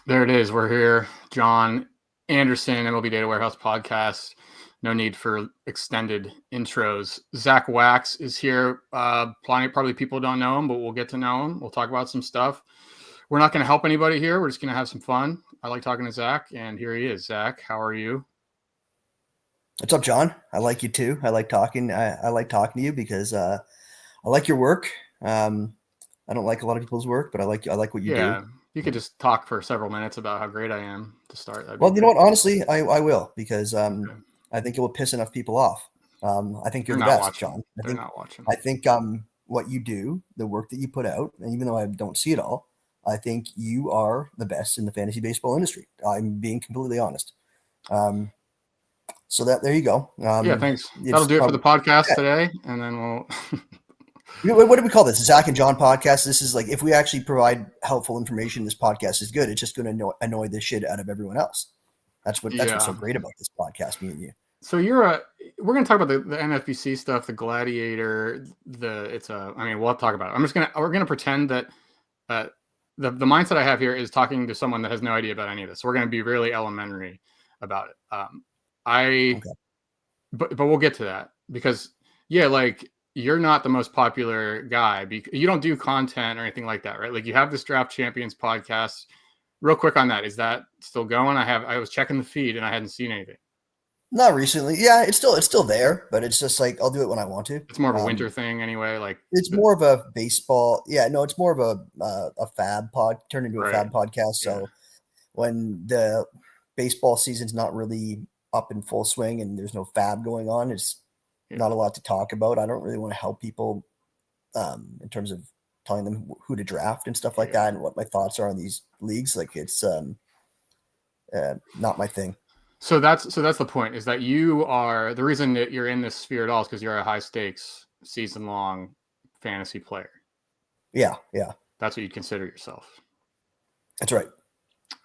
There it is. We're here. John Anderson, MLB Data Warehouse Podcast. No need for extended intros. Zach Wax is here. Probably people don't know him, but we'll get to know him. We'll talk about some stuff. We're not going to help anybody here. We're just going to have some fun. I like talking to Zach, and here he is. Zach, how are you? What's up, John? I like you too. I like talking. I like talking to you because I like your work. I don't like a lot of people's work, but I like what you do. You could just talk for several minutes about how great I am to start. Well, you know what? Honestly, I will because I think it will piss enough people off. I think you're the best, John. They're not watching. I think what you do, the work that you put out, and even though I don't see it all, I think you are the best in the fantasy baseball industry. I'm being completely honest. So there you go. Thanks. That'll do it for the podcast today, and then we'll. What do we call this? Zach and John podcast. This is like if we actually provide helpful information, this podcast is good. It's just going to annoy the shit out of everyone else. That's what's so great about this podcast, me and you. So we're going to talk about the NFBC stuff, the Gladiator. We'll talk about it. We're going to pretend that the mindset I have here is talking to someone that has no idea about any of this. So we're going to be really elementary about it. But we'll get to that because you're not the most popular guy because you don't do content or anything like that, right? Like you have this Draft Champions podcast. Real quick on that, is that still going? I was checking the feed and I hadn't seen anything. Not recently. Yeah, it's still there, but it's just like I'll do it when I want to. It's more of a winter thing anyway. It's more of a baseball. Yeah, no, it's more of a fab pod turned into a fab podcast. So when the baseball season's not really up in full swing and there's no fab going on, it's not a lot to talk about. I don't really want to help people in terms of telling them who to draft and stuff like that and what my thoughts are on these leagues. Like it's not my thing. So that's the point, is that you are the reason that you're in this sphere at all is because you're a high stakes season long fantasy player. Yeah. That's what you consider yourself. That's right.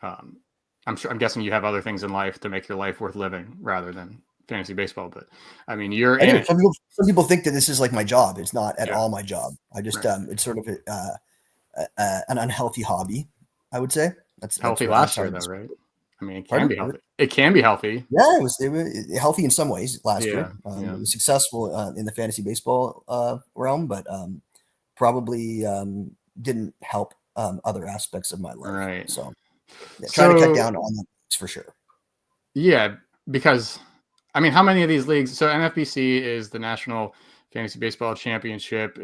I'm guessing you have other things in life to make your life worth living rather than fantasy baseball, but I mean, some people think that this is like my job. It's not at all my job. I just it's sort of an unhealthy hobby, I would say. That's healthy last year though, right? I mean, it can be healthy. It can be healthy. Yeah, it was healthy in some ways last year. It was successful in the fantasy baseball realm, but probably didn't help other aspects of my life. Right. So try to cut down on them for sure. Yeah, because I mean, how many of these leagues? So NFBC is the National Fantasy Baseball Championship.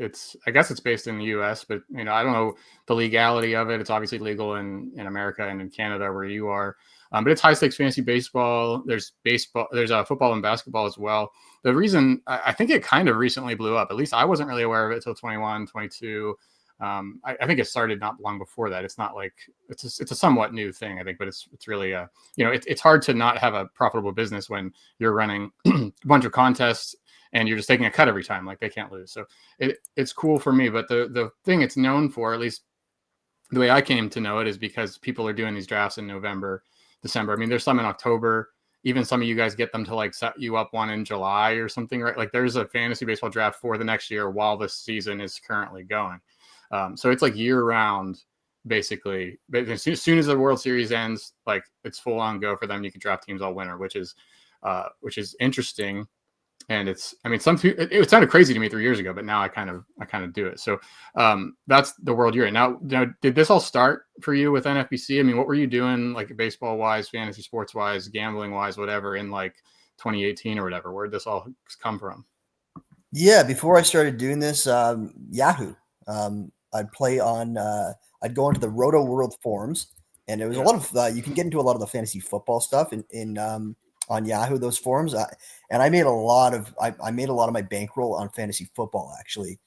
I guess it's based in the U.S., but I don't know the legality of it. It's obviously legal in America and in Canada where you are. But it's high stakes fantasy baseball. There's baseball. There's football and basketball as well. The reason I think it kind of recently blew up. At least I wasn't really aware of it until 21, 22. I think it started not long before that. It's not like it's a somewhat new thing, I think, but it's really it's hard to not have a profitable business when you're running a bunch of contests and you're just taking a cut every time. Like they can't lose. So it's cool for me. But the thing it's known for, at least the way I came to know it, is because people are doing these drafts in November, December. I mean, there's some in October. Even some of you guys get them to like set you up one in July or something, right? Like there's a fantasy baseball draft for the next year while the season is currently going. So it's like year round, basically. But as soon as the World Series ends, like it's full on go for them. You can draft teams all winter, which is interesting. And it sounded crazy to me 3 years ago, but now I kind of do it. So that's the world you're in now. Did this all start for you with NFBC? I mean, what were you doing like baseball wise, fantasy sports wise, gambling wise, whatever in like 2018 or whatever? Where did this all come from? Yeah, before I started doing this, Yahoo. I'd play on. I'd go into the Roto World forums, and it was a lot of. You can get into a lot of the fantasy football stuff in on Yahoo, those forums. And I made a lot of. I made a lot of my bankroll on fantasy football actually,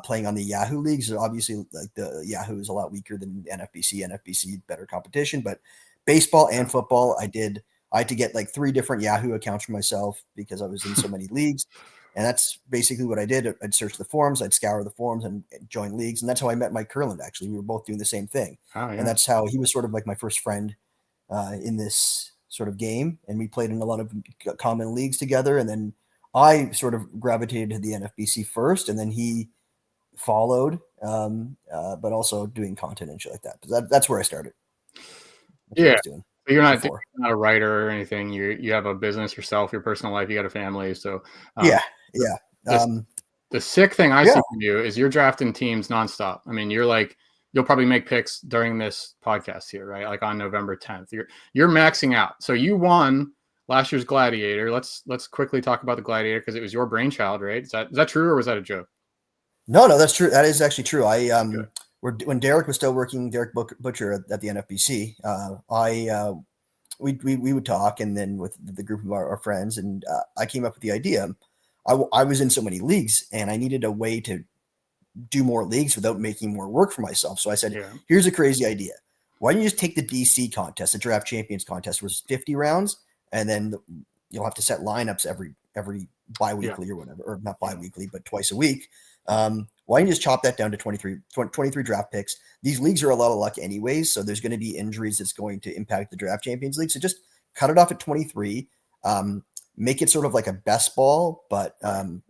playing on the Yahoo leagues. Obviously, like the Yahoo is a lot weaker than NFBC. NFBC better competition, but baseball and football, I had to get like 3 different Yahoo accounts for myself because I was in so many leagues. And that's basically what I did. I'd search the forums, I'd scour the forums and join leagues. And that's how I met Mike Kurland, actually. We were both doing the same thing. Oh, yeah. And that's how he was sort of like my first friend in this sort of game. And we played in a lot of common leagues together. And then I sort of gravitated to the NFBC first, and then he followed, but also doing content and shit like that. But that's where I started. That's what I Yeah. was doing But you're before. not a writer or anything. You have a business yourself, your personal life, you got a family. So Yeah, the, yeah, the sick thing I yeah. see from you is you're drafting teams nonstop. I mean, you'll probably make picks during this podcast here, right? Like on November 10th. You're maxing out. So you won last year's Gladiator. Let's quickly talk about the Gladiator because it was your brainchild, right? Is that true or was that a joke? No, that's true. That is actually true. Okay. When Derek was still working, Derek Butcher at the NFBC, we would talk, and then with the group of our friends, and I came up with the idea. I was in so many leagues, and I needed a way to do more leagues without making more work for myself. So I said, Yeah. here's a crazy idea. Why don't you just take the DC contest, the Draft Champions contest, was 50 rounds, and then you'll have to set lineups every bi-weekly or whatever, or not bi-weekly, but twice a week. Why don't you just chop that down to 23 draft picks? These leagues are a lot of luck anyways, so there's going to be injuries that's going to impact the Draft Champions League. So just cut it off at 23, make it sort of like a best ball, but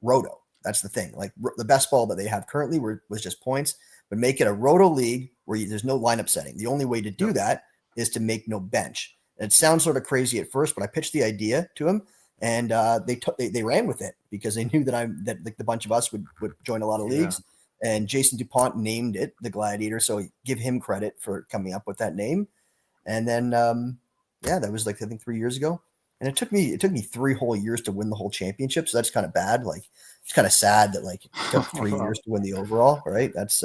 roto. That's the thing. Like the best ball that they have currently was just points, but make it a roto league where there's no lineup setting. The only way to do that is to make no bench. It sounds sort of crazy at first, but I pitched the idea to him, and they ran with it because they knew that like the bunch of us would join a lot of leagues. And Jason DuPont named it the Gladiator, so give him credit for coming up with that name. And then that was like I think 3 years ago. And it took me 3 whole years to win the whole championship. So that's kind of bad. Like it's kind of sad that like it took 3 years to win the overall, right? That's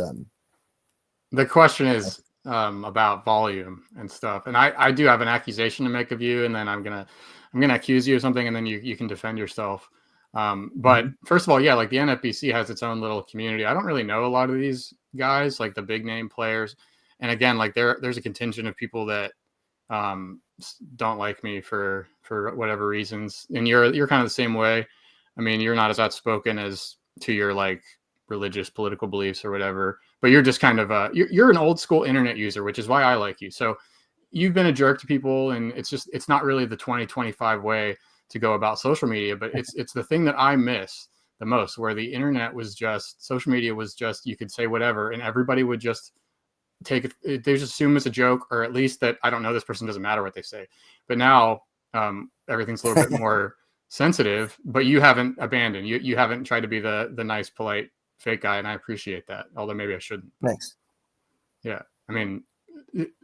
the question is about volume and stuff. And I do have an accusation to make of you, and then I'm gonna accuse you of something, and then you can defend yourself. But first of all, like the NFBC has its own little community. I don't really know a lot of these guys, like the big name players. And again, like there's a contingent of people that don't like me for whatever reasons. And you're kind of the same way. I mean, you're not as outspoken as to your like religious political beliefs or whatever, but you're just kind of you're an old school internet user, which is why I like you. So you've been a jerk to people, and it's not really the 2025 way to go about social media, but it's the thing that I miss the most, where the internet was just, social media was just, you could say whatever and everybody would just take it, they just assume it's a joke, or at least that I don't know this person, doesn't matter what they say. But now everything's a little bit more sensitive, but you haven't abandoned, you haven't tried to be the nice, polite, fake guy, and I appreciate that, although maybe I shouldn't. Thanks. Yeah. I mean,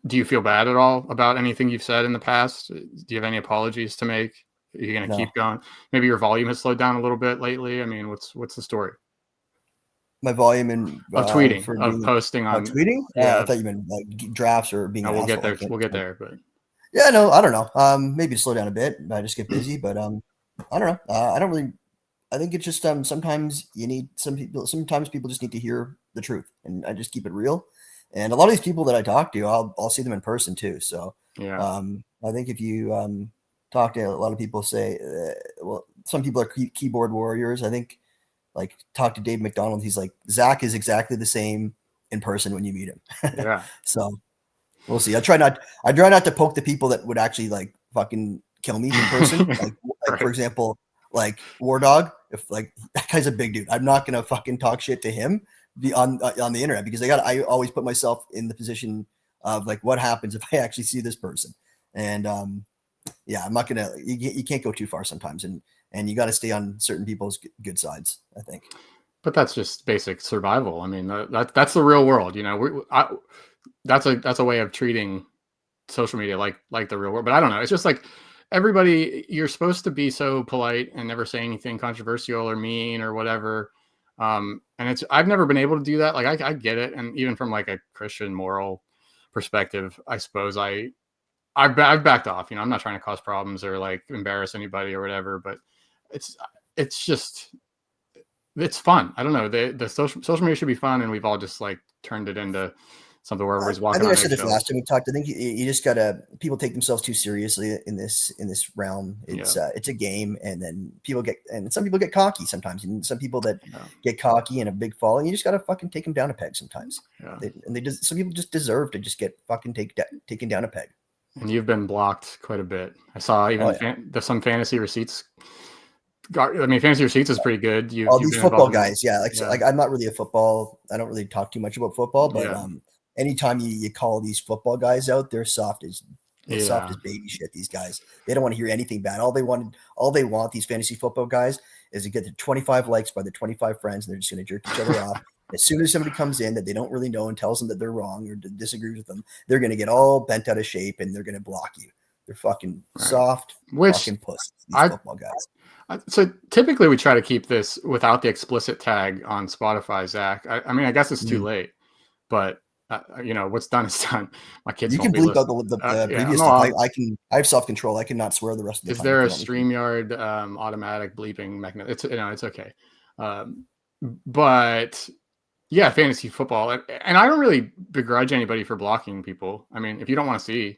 do you feel bad at all about anything you've said in the past? Do you have any apologies to make? Are you going to keep going? Maybe your volume has slowed down a little bit lately. I mean, what's the story? My volume in of tweeting, of posting on tweeting. I thought you meant like drafts or being. No, we'll get there. We'll get there, but yeah, no, I don't know. Maybe slow down a bit. I just get busy, but I don't know. I don't really. I think it's just sometimes you need sometimes people just need to hear the truth, and I just keep it real. And a lot of these people that I talk to, I'll see them in person too. So yeah, I think if you talk to a lot of people, say, well, some people are keyboard warriors. I think like talk to Dave McDonald. He's like, Zach is exactly the same in person when you meet him. Yeah. So we'll see. I try not to poke the people that would actually like fucking kill me in person. like right. For example, like War Dog. If like that guy's a big dude, I'm not gonna fucking talk shit to him on the internet, because I always put myself in the position of like, what happens if I actually see this person? And yeah, I'm not gonna. You can't go too far sometimes, and you got to stay on certain people's good sides, I think. But that's just basic survival. I mean, that's the real world. You know, that's a way of treating social media like the real world. But I don't know. It's just like everybody. You're supposed to be so polite and never say anything controversial or mean or whatever. And I've never been able to do that. Like I get it, and even from like a Christian moral perspective, I suppose I've backed off. You know, I'm not trying to cause problems or like embarrass anybody or whatever. But it's just, it's fun. I don't know. The social media should be fun, and we've all just like turned it into something where everybody's walking. I think I said this last time we talked. I think you just gotta. People take themselves too seriously in this realm. It's a game, and then some people get cocky sometimes, and some people that get cocky and a big following, you just gotta fucking take them down a peg sometimes. Yeah. Some people just deserve to just get fucking taken down a peg. And you've been blocked quite a bit. I saw even some fantasy receipts. I mean, fantasy receipts is pretty good. These football guys, like I'm not really a football. I don't really talk too much about football, but anytime you call these football guys out, they're soft as It's soft as baby shit. These guys, they don't want to hear anything bad. All they want, these fantasy football guys, is to get to 25 likes by the 25 friends, and they're just going to jerk each other off. As soon as somebody comes in that they don't really know and tells them that they're wrong or disagrees with them, they're going to get all bent out of shape and they're going to block you. They're fucking soft, fucking pussies, these football guys. So typically we try to keep this without the explicit tag on Spotify, Zach. I mean, I guess it's too late, but what's done is done. My kids, you can bleep out the previous stuff. I have self-control. I cannot swear the rest of the time. Is there a StreamYard automatic bleeping mechanism? It's okay. But yeah, fantasy football. And I don't really begrudge anybody for blocking people. I mean, if you don't want to see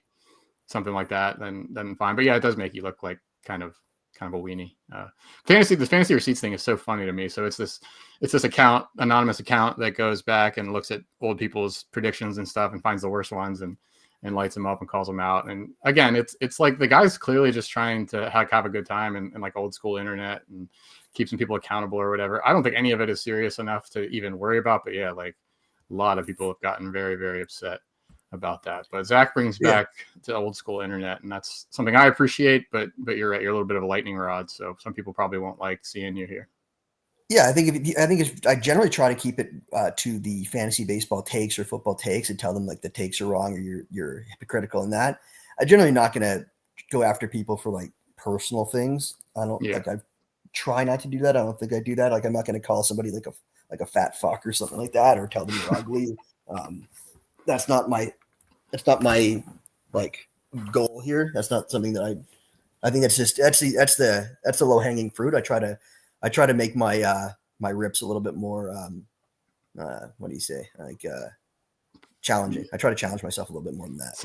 something like that, then fine. But yeah, it does make you look like kind of a weenie. The fantasy receipts thing is so funny to me. So it's this anonymous account that goes back and looks at old people's predictions and stuff and finds the worst ones and lights them up and calls them out. And again, it's like the guy's clearly just trying to have a good time and like old school internet and keep some people accountable or whatever. I don't think any of it is serious enough to even worry about, but yeah, like a lot of people have gotten very, very upset about that. But Zach brings back to old school internet, and that's something I appreciate, but you're right, you're a little bit of a lightning rod, so some people probably won't like seeing you here. Yeah, I generally try to keep it to the fantasy baseball takes or football takes and tell them like the takes are wrong or you're hypocritical in that. I'm generally not going to go after people for like personal things. I try not to do that. I don't think I do that. Like I'm not going to call somebody like a fat fuck or something like that, or tell them they're ugly. That's not my like goal here. That's not something that I think that's the low hanging fruit. I try to make my rips a little bit more what do you say, like challenging. I try to challenge myself a little bit more than that.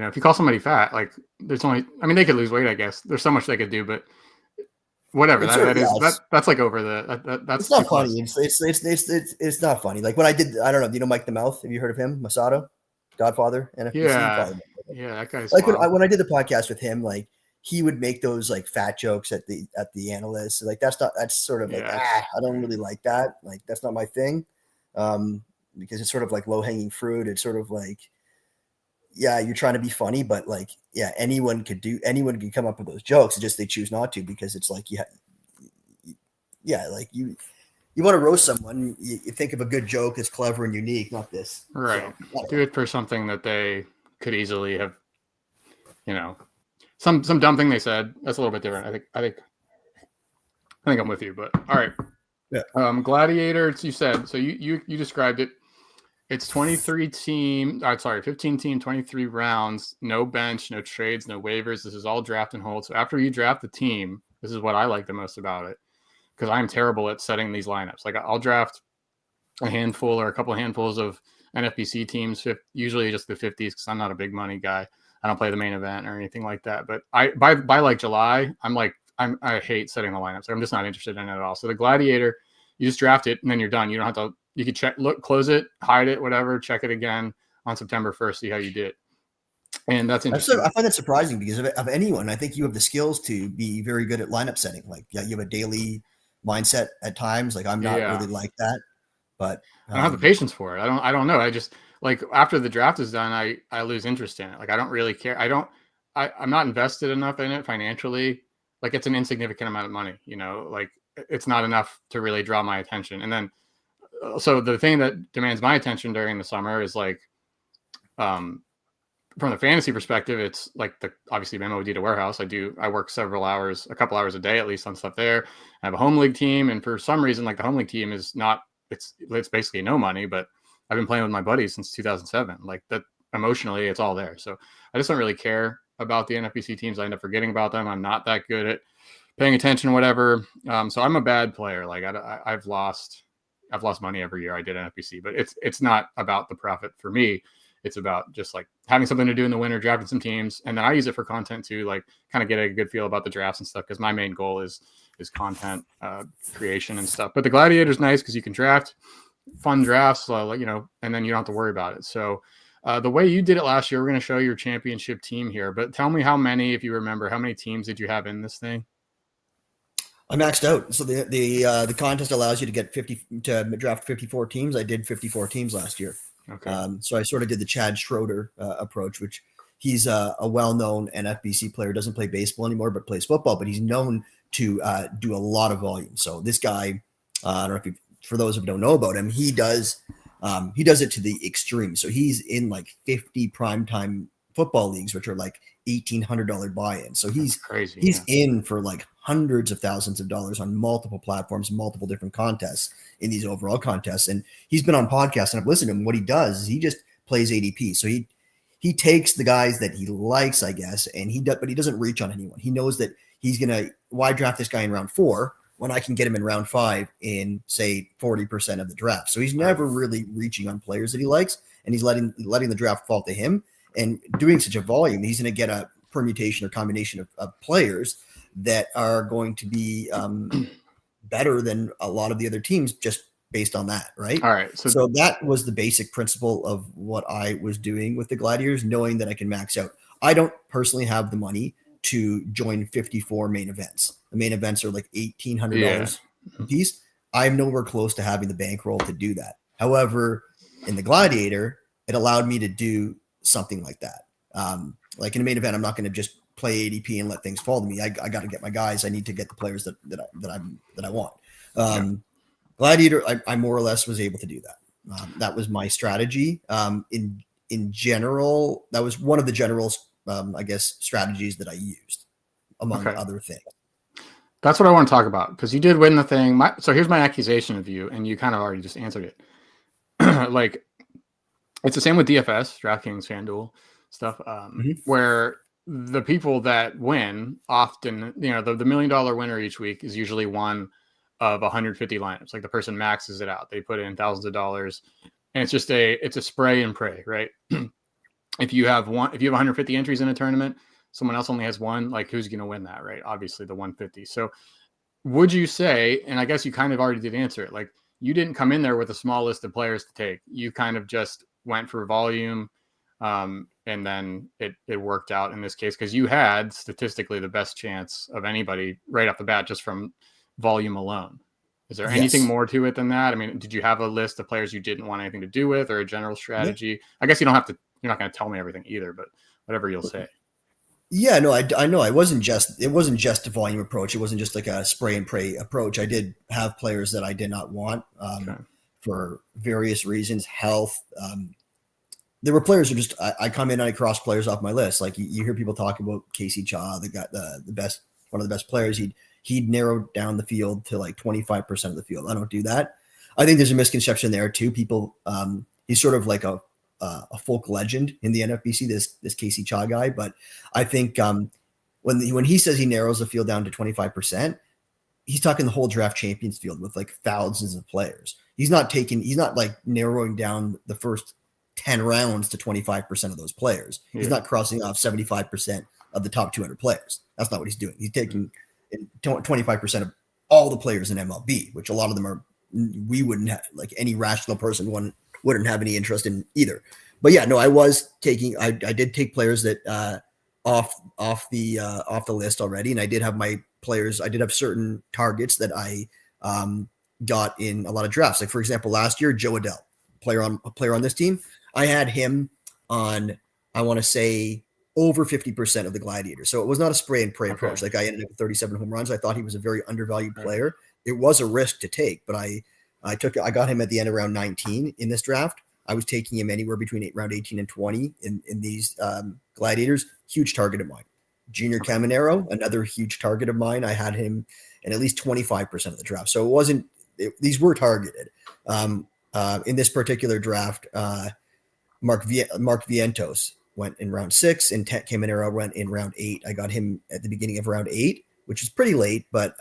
If you call somebody fat, like they could lose weight, I guess. There's so much they could do, but whatever. That's like over that's it's not funny. It's not funny. Like when I don't know, do you know Mike the Mouth? Have you heard of him? Masato, Godfather, NFBC. Yeah, that guy's like when I did the podcast with him, like he would make those like fat jokes at the analysts. Like that's sort of like I don't really like that. Like that's not my thing. Because it's sort of like low hanging fruit. It's sort of like, yeah, you're trying to be funny, but like, yeah, anyone could come up with those jokes. It's just they choose not to, because it's like, like you want to roast someone, you think of a good joke that's clever and unique, not this. Right. So, do it for something that they could easily have, some dumb thing they said. That's a little bit different. I think I'm with you, but all right. Yeah. Gladiator, you said, so you described it. It's 15 team, 23 rounds, no bench, no trades, no waivers. This is all draft and hold. So after you draft the team, this is what I like the most about it, because I'm terrible at setting these lineups. Like I'll draft a handful or a couple of handfuls of NFBC teams, usually just the 50s, because I'm not a big money guy. I don't play the main event or anything like that. But by like July, I hate setting the lineups. I'm just not interested in it at all. So the Gladiator, you just draft it and then you're done. You don't have to. You can check, close it, hide it, whatever. Check it again on September 1st. See how you did. And that's interesting. I find that surprising, because of anyone, I think you have the skills to be very good at lineup setting. Like, yeah, you have a daily mindset at times. Like I'm not really like that, but I don't have the patience for it. I don't know. I just, like, after the draft is done, I lose interest in it. Like I don't really care. I'm not invested enough in it financially. Like it's an insignificant amount of money. Like it's not enough to really draw my attention. And then, so the thing that demands my attention during the summer is like, from the fantasy perspective, it's like obviously my MOD to warehouse. I work a couple hours a day, at least on stuff there. I have a home league team. And for some reason, like the home league team is not, it's basically no money, but I've been playing with my buddies since 2007. Like that emotionally, it's all there. So I just don't really care about the NFBC teams. I end up forgetting about them. I'm not that good at paying attention, whatever. So I'm a bad player. Like I've lost money every year I did NFBC, but it's not about the profit for me. It's about just like having something to do in the winter, drafting some teams. And then I use it for content too, like kind of get a good feel about the drafts and stuff. Cause my main goal is content creation and stuff. But the Gladiator's nice because you can draft fun drafts, and then you don't have to worry about it. So the way you did it last year, we're going to show your championship team here, but tell me if you remember, how many teams did you have in this thing? I maxed out. So the contest allows you to get to draft 54 teams. I did 54 teams last year. Okay. So I sort of did the Chad Schroeder approach, which he's a well-known NFBC player, doesn't play baseball anymore, but plays football, but he's known to do a lot of volume. So this guy, I don't know if for those who don't know about him, he does it to the extreme. So he's in like 50 primetime football leagues, which are like $1,800 buy-in. So he's crazy. He's in for like hundreds of thousands of dollars on multiple platforms, multiple different contests in these overall contests. And he's been on podcasts, and I've listened to him. What he does is he just plays ADP. So he takes the guys that he likes, I guess, and but he doesn't reach on anyone. He knows that he's gonna, why draft this guy in round 4 when I can get him in round 5 in say 40% of the draft. So he's never really reaching on players that he likes, and he's letting the draft fall to him. And doing such a volume, he's going to get a permutation or combination of players that are going to be better than a lot of the other teams just based on that, right? All right. So that was the basic principle of what I was doing with the Gladiators, knowing that I can max out. I don't personally have the money to join 54 main events. The main events are like $1,800 a piece. I'm nowhere close to having the bankroll to do that. However, in the Gladiator, it allowed me to do something like that. Like in a main event, I'm not going to just play ADP and let things fall to me. I got to get my guys. I need to get the players that I want. Gladiator, I more or less was able to do that. That was my strategy. In general, that was one of the general, I guess, strategies that I used, among other things. That's what I want to talk about, because you did win the thing. So here's my accusation of you, and you kind of already just answered it. Like, it's the same with DFS, DraftKings, FanDuel stuff, where the people that win often, the $1 million winner each week is usually one of 150 lineups. Like the person maxes it out. They put in thousands of dollars, and it's just it's a spray and pray, right? If you have 150 entries in a tournament, someone else only has one, like who's going to win that, right? Obviously the 150. So would you say, and I guess you kind of already did answer it, like you didn't come in there with a small list of players to take. You kind of just went for volume, and then it worked out in this case because you had statistically the best chance of anybody right off the bat just from volume alone. Is there anything more to it than that? I mean, did you have a list of players you didn't want anything to do with, or a general strategy? I guess you don't have to. You're not going to tell me everything either, but whatever you'll say. Yeah, no, I know. It wasn't just a volume approach. It wasn't just like a spray and pray approach. I did have players that I did not want for various reasons, health. There were players who just I come in and I cross players off my list. Like you hear people talk about Casey Cha, the best, one of the best players. He'd narrowed down the field to like 25% of the field. I don't do that. I think there's a misconception there too. People, he's sort of like a folk legend in the NFBC, this Casey Cha guy. But I think when he says he narrows the field down to 25%, he's talking the whole draft champions field with like thousands of players. He's not like narrowing down the first 10 rounds to 25% of those players. Yeah. He's not crossing off 75% of the top 200 players. That's not what he's doing. He's taking 25% of all the players in MLB, which a lot of them we wouldn't have, like any rational person wouldn't have any interest in either. But yeah, no, I did take players that off the list already. And I did have my players. I did have certain targets that I got in a lot of drafts. Like for example, last year, Joe Adell, a player on this team. I had him on, I want to say, over 50% of the Gladiators. So it was not a spray and pray approach. Like I ended up with 37 home runs. I thought he was a very undervalued player. It was a risk to take, but I got him at the end of round 19 in this draft. I was taking him anywhere between round 18 and 20 in these Gladiators. Huge target of mine. Junior Caminero, another huge target of mine. I had him in at least 25% of the draft. So these were targeted. In this particular draft, Mark Vientos went in round 6, and Caminero went in round 8. I got him at the beginning of round 8, which is pretty late, but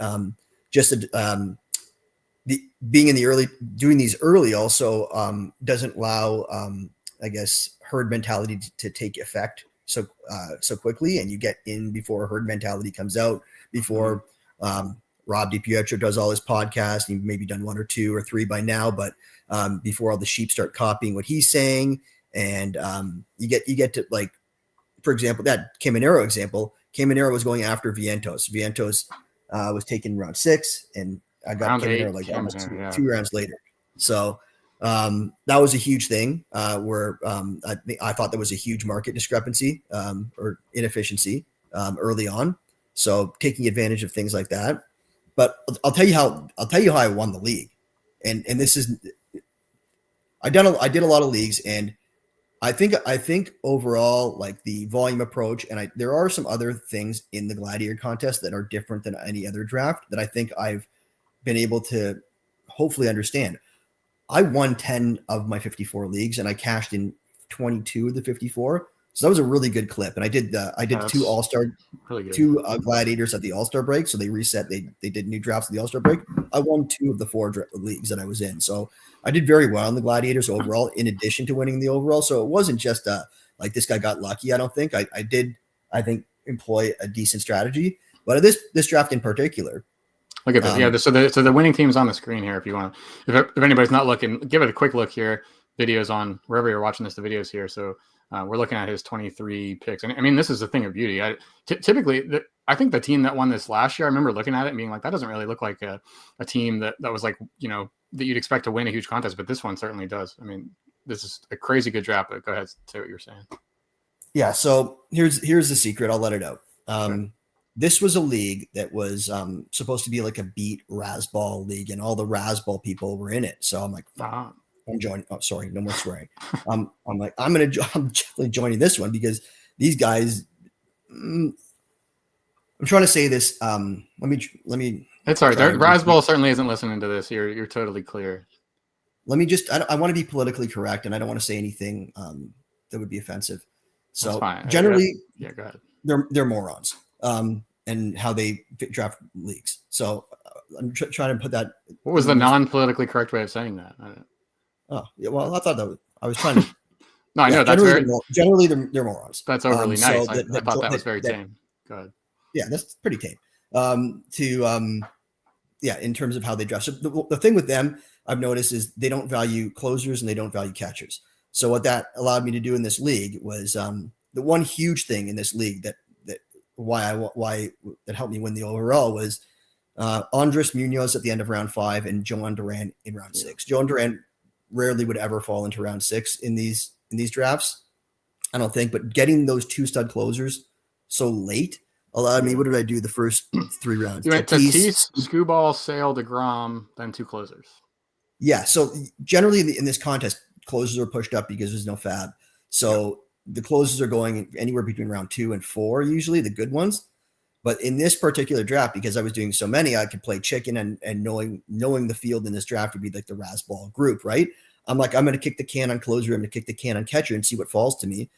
being in the early, doing these early also doesn't allow, I guess, herd mentality to take effect so quickly, and you get in before herd mentality comes out, before Rob DiPietro does all his podcasts. You've maybe done 1 or 2 or 3 by now, but before all the sheep start copying what he's saying, and you get to, like, for example, that Caminero example. Caminero was going after Vientos. Vientos was taken round 6, and I got Caminero like almost two rounds later. So That was a huge thing where I thought there was a huge market discrepancy or inefficiency early on. So taking advantage of things like that. But I'll tell you how I won the league, and this is I did a lot of leagues, and I think overall, like the volume approach, and there are some other things in the Gladiator contest that are different than any other draft that I think I've been able to hopefully understand. I won 10 of my 54 leagues, and I cashed in 22 of the 54. So that was a really good clip. And I did two All-Star, really two Gladiators at the All-Star break. So they reset. They did new drafts at the All-Star break. I won 2 of the 4 leagues that I was in. So I did very well in the Gladiators overall, in addition to winning the overall. So it wasn't just like this guy got lucky. I don't think I did. I think employ a decent strategy, but this draft in particular. Look at this. Yeah. So the winning team's on the screen here. If you want to, if anybody's not looking, give it a quick look here. Videos on wherever you're watching this, the videos here. So we're looking at his 23 picks. And I mean, this is a thing of beauty. Typically, I think the team that won this last year, I remember looking at it and being like, that doesn't really look like a team that was like, that you'd expect to win a huge contest, but this one certainly does. I mean, this is a crazy good draft, but go ahead, say what you're saying. Yeah. So here's the secret. I'll let it out. Sure. This was a league that was supposed to be like a beat Rasball league, and all the Rasball people were in it. So I'm like, I'm joining. Oh, sorry, no more swearing. I'm like, I'm definitely joining this one because these guys. I'm trying to say this. Let me. It's all right. Rasball certainly isn't listening to this. You're totally clear. Let me just. I want to be politically correct, and I don't want to say anything that would be offensive. So generally, yeah, go ahead. They're morons. And how they draft leagues. So I'm trying to put that. What was the non-politically correct way of saying that? Oh, yeah. Well, I thought that I was trying to. No, I know that's generally they're morons. That's overly nice. So I thought that was very tame. Go ahead. Yeah, that's pretty tame. In terms of how they draft. So the thing with them, I've noticed, is they don't value closers and they don't value catchers. So what that allowed me to do in this league was the one huge thing in this league that helped me win the overall was Andres Munoz at the end of round 5 and Joan Duran in round 6. Joan Duran rarely would ever fall into round 6 in these drafts, I don't think. But getting those 2 stud closers so late allowed me. What did I do the first 3 rounds? You went Tatis, Skubal, Sale, DeGrom, then 2 closers. Yeah. So generally in this contest, closers are pushed up because there's no fab. So the closers are going anywhere between round 2 and 4, usually the good ones. But in this particular draft, because I was doing so many, I could play chicken and knowing the field in this draft would be like the Rasball group, right? I'm like, I'm going to kick the can on closer. I'm going to kick the can on catcher and see what falls to me.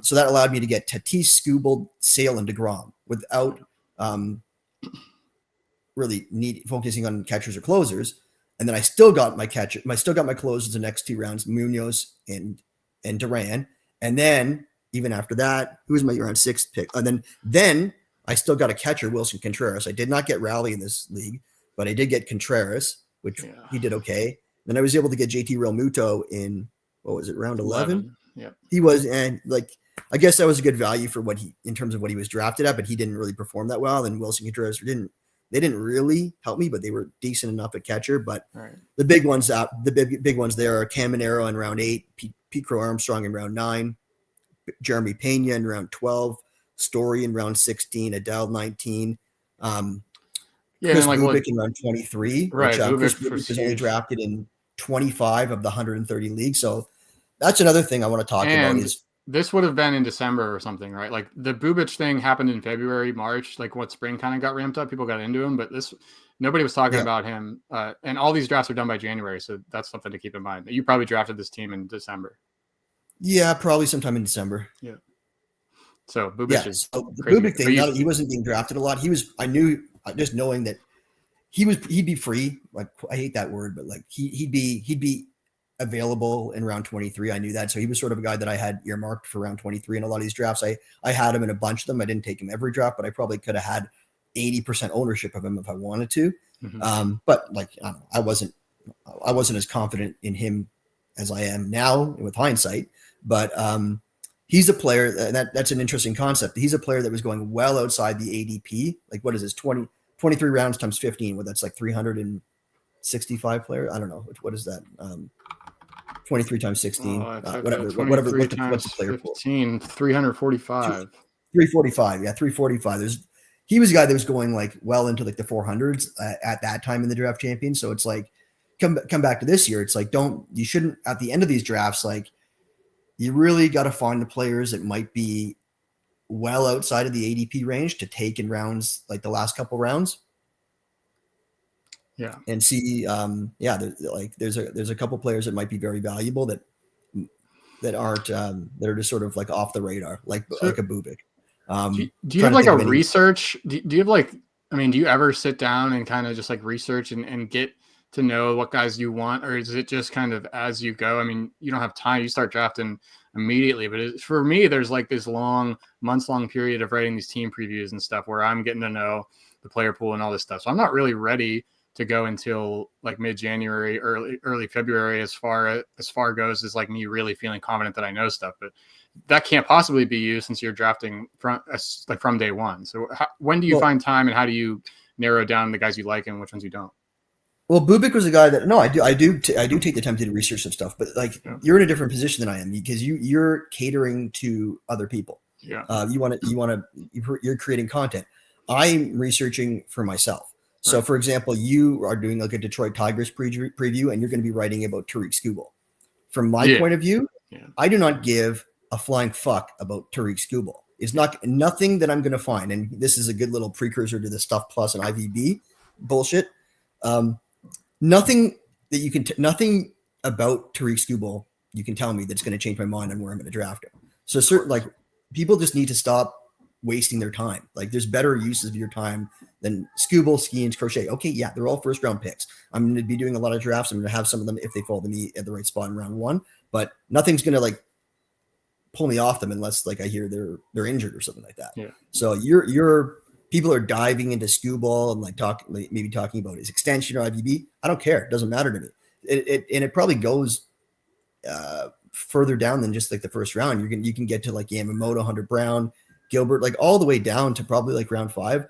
So that allowed me to get Tatis, Skubal, Sale, and DeGrom without really focusing on catchers or closers. And then I still got my closers the next 2 rounds, Munoz and Duran. And then even after that, who was my round 6 pick? And then I still got a catcher, Wilson Contreras. I did not get Rowley in this league, but I did get Contreras, which he did okay. Then I was able to get JT Realmuto in, what was it, round 11? Yeah. He was, and like, I guess that was a good value for in terms of what he was drafted at, but he didn't really perform that well. And Wilson Contreras didn't really help me, but they were decent enough at catcher. But the big ones there are Caminero in round 8, Pete Crow Armstrong in round 9, Jeremy Pena in round 12, Story in round 16, Adele 19, Chris Bubik in round 23, right? Which Chris Bubik was only drafted in 25 of the 130 leagues. So that's another thing I want to talk about. Is this would have been in December or something, right? Like the Bubich thing happened in February, March, like what spring kind of got ramped up. People got into him, but nobody was talking about him. And all these drafts are done by January. So that's something to keep in mind. You probably drafted this team in December. Yeah, probably sometime in December. Yeah. So Bubich is the Bubik thing, he wasn't being drafted a lot. I knew just knowing that he'd be free. Like, I hate that word, but like he'd be available in round 23. I knew that. So he was sort of a guy that I had earmarked for round 23 in a lot of these drafts. I had him in a bunch of them. I didn't take him every draft, but I probably could have had 80% ownership of him if I wanted to. Mm-hmm. But like, I wasn't as confident in him as I am now with hindsight, but he's a player that's an interesting concept. He's a player that was going well outside the ADP. Like, what is this 23 rounds times 15? Well, that's like 365 player. I don't know. What is that? 23 times 16, whatever. 23 What's the times player pool? 15, 345. 345. Yeah, 345. He was a guy that was going like well into like the 400s at that time in the draft champion. So it's like, come back to this year. It's like, you shouldn't at the end of these drafts, like you really got to find the players that might be well outside of the ADP range to take in rounds, like the last couple rounds. Yeah. And see, there's a couple players that might be very valuable that aren't, that are just sort of like off the radar, like a Bubik. Do you have like a research? Do you have like, I mean, do you ever sit down and kind of just like research and get to know what guys you want, or is it just kind of as you go? I mean, you don't have time, you start drafting immediately, but for me, there's like this months long period of writing these team previews and stuff where I'm getting to know the player pool and all this stuff. So I'm not really ready to go until like mid-January, early February, as far goes as like me really feeling confident that I know stuff. But that can't possibly be you since you're drafting from day one. So when do you find time, and how do you narrow down the guys you like and which ones you don't? Well, Bubik was a guy that I do take the time to research some stuff, but like you're in a different position than I am because you're catering to other people. Yeah. You're creating content. I'm researching for myself. So, for example, you are doing like a Detroit Tigers preview, and you're going to be writing about Tariq Skubal. From my point of view, I do not give a flying fuck about Tariq Skubal. It's nothing that I'm going to find, and this is a good little precursor to the Stuff Plus and IVB bullshit. Nothing about Tariq Skubal you can tell me that's going to change my mind on where I'm going to draft him. So, people just need to stop wasting their time. Like, there's better uses of your time than Skubal, Skeens, Crochet. Okay, yeah, they're all first round picks. I'm going to be doing a lot of drafts. I'm going to have some of them if they fall to me at the right spot in round one, but nothing's going to like pull me off them unless like I hear they're injured or something like that. Yeah. So people are diving into Skubal and maybe talking about his extension or IVB. I don't care. It doesn't matter to me. It probably goes further down than just like the first round. You can get to like Yamamoto, Hunter Brown, Gilbert, like all the way down to probably like round 5.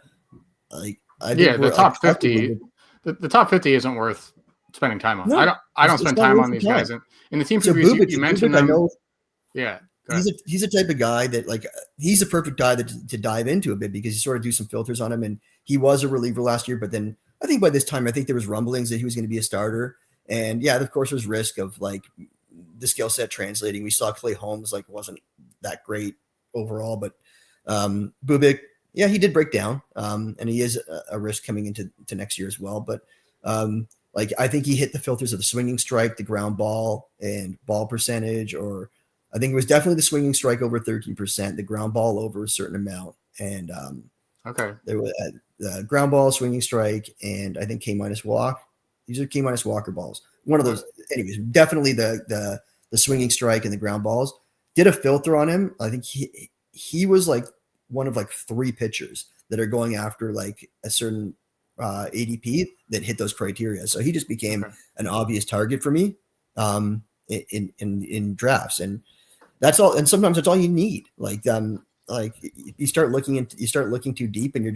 Like the top 50. The top 50 isn't worth spending time on. No, I don't spend time on these guys. In the team previews, you mentioned them. I know, yeah. He's a type of guy that like he's a perfect guy to dive into a bit because you sort of do some filters on him, and he was a reliever last year, but then I think by this time there was rumblings that he was going to be a starter, and yeah, of course there's risk of like the skill set translating. We saw Clay Holmes like wasn't that great overall, but Bubik, yeah, he did break down, and he is a risk coming into next year as well, but like I think he hit the filters of the swinging strike, the ground ball, and ball percentage, or I think it was definitely the swinging strike over 13%, the ground ball over a certain amount. And there was the ground ball, swinging strike, and I think K- walk. These are K- walker balls. One of those, anyways, definitely the swinging strike and the ground balls. Did a filter on him. I think he was like one of like 3 pitchers that are going after like a certain ADP that hit those criteria. So he just became an obvious target for me in drafts, and that's all. And sometimes that's all you need. Like you start looking too deep, and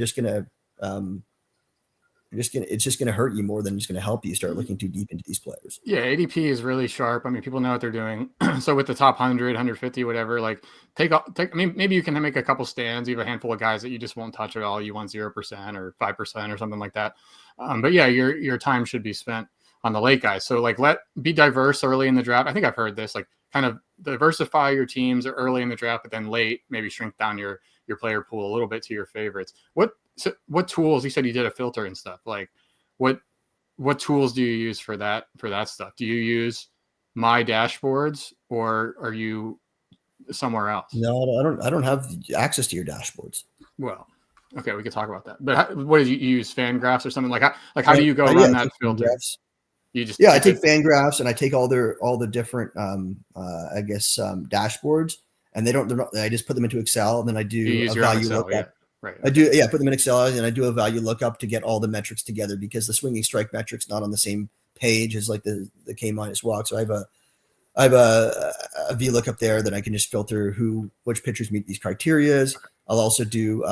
it's just gonna hurt you more than it's gonna help you. Start looking too deep into these players. Yeah, ADP is really sharp. I mean, people know what they're doing. So with the top 100, 150, whatever, like take. I mean, maybe you can make a couple stands. You have a handful of guys that you just won't touch at all. You want 0% or 5% or something like that. But yeah, your time should be spent on the late guys. So like be diverse early in the draft. I think I've heard this, like kind of diversify your teams early in the draft, but then late maybe shrink down your player pool a little bit to your favorites. What tools, you said you did a filter and stuff, like what tools do you use for that stuff? Do you use my dashboards, or are you somewhere else? No, I don't have access to your dashboards. Well, okay, we could talk about that. But what did you use? Fangraphs or something? How do you go around that filter? I take Fangraphs, and I take all the different dashboards, and I just put them into Excel, and then I do a value lookup. Yeah. Right. I do, put them in Excel, and I do a value lookup to get all the metrics together, because the swinging strike metrics not on the same page as like the K- walk. So I have a VLOOKUP there that I can just filter which pitchers meet these criterias. I'll also do